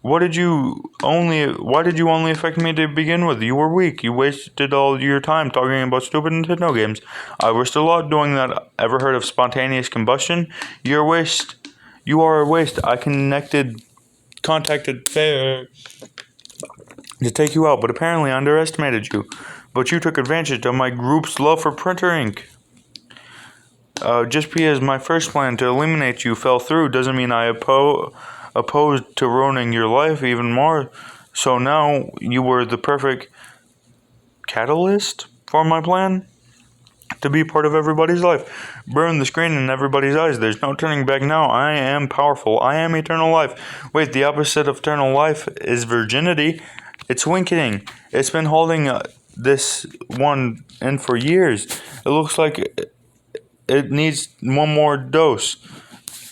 Why did you only affect me to begin with? You were weak. You wasted all your time talking about stupid Nintendo games. I risked a lot doing that. Ever heard of spontaneous combustion? You're a waste. You are a waste. I contacted Fair to take you out, but apparently I underestimated you. But you took advantage of my group's love for printer ink. Just because my first plan to eliminate you fell through doesn't mean I opposed to ruining your life even more. So now you were the perfect catalyst for my plan to be part of everybody's life. Burn the screen in everybody's eyes. There's no turning back now. I am powerful. I am eternal life. Wait, the opposite of eternal life is virginity. It's winking. It's been holding this one in for years. It looks like it needs one more dose.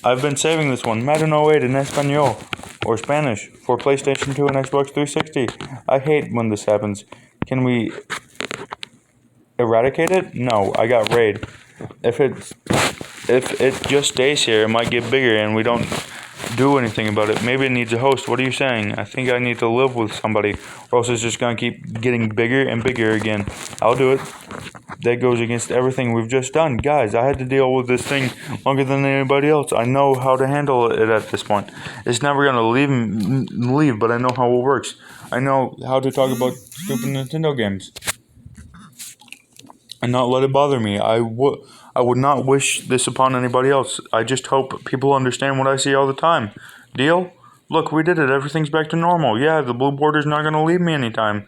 I've been saving this one. Madden '08 in Espanol, or Spanish, for PlayStation 2 and Xbox 360. I hate when this happens. Can we eradicate it? No, I got raid. If it just stays here, it might get bigger and we don't do anything about it. Maybe it needs a host. What are you saying? I think I need to live with somebody, or else it's just going to keep getting bigger and bigger again. I'll do it. That goes against everything we've just done. Guys, I had to deal with this thing longer than anybody else. I know how to handle it at this point. It's never going to leave, but I know how it works. I know how to talk about stupid Nintendo games and not let it bother me. I would not wish this upon anybody else. I just hope people understand what I see all the time. Deal? look, we did it. Everything's back to normal. Yeah, the blue border's not going to leave me anytime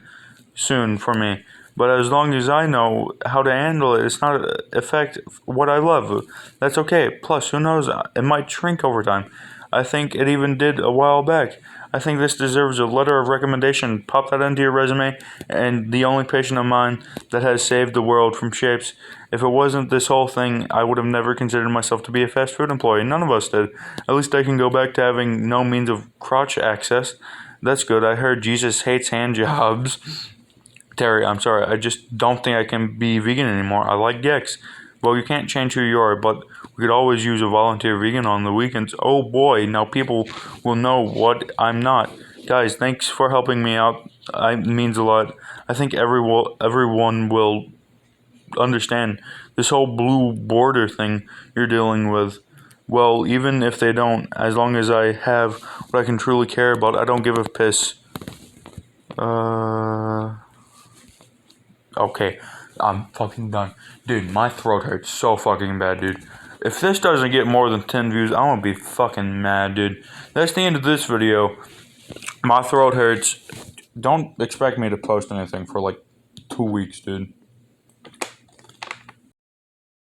soon for me. But as long as I know how to handle it, it's not affect what I love. That's okay. Plus, who knows? It might shrink over time. I think it even did a while back. I think this deserves a letter of recommendation. Pop that into your resume. And the only patient of mine that has saved the world from shapes. If it wasn't this whole thing, I would have never considered myself to be a fast food employee. None of us did. At least I can go back to having no means of crotch access. That's good. I heard Jesus hates hand jobs. Terry, I'm sorry. I just don't think I can be vegan anymore. I like Gex. Well, you can't change who you are, but we could always use a volunteer vegan on the weekends. Oh boy, now people will know what I'm not. Guys, thanks for helping me out. It means a lot. I think everyone will understand this whole blue border thing you're dealing with. Well, even if they don't, as long as I have what I can truly care about, I don't give a piss. Okay, I'm fucking done. Dude, my throat hurts so fucking bad, dude. If this doesn't get more than 10 views, I'm gonna be fucking mad, dude. That's the end of this video. My throat hurts. Don't expect me to post anything for like 2 weeks, dude.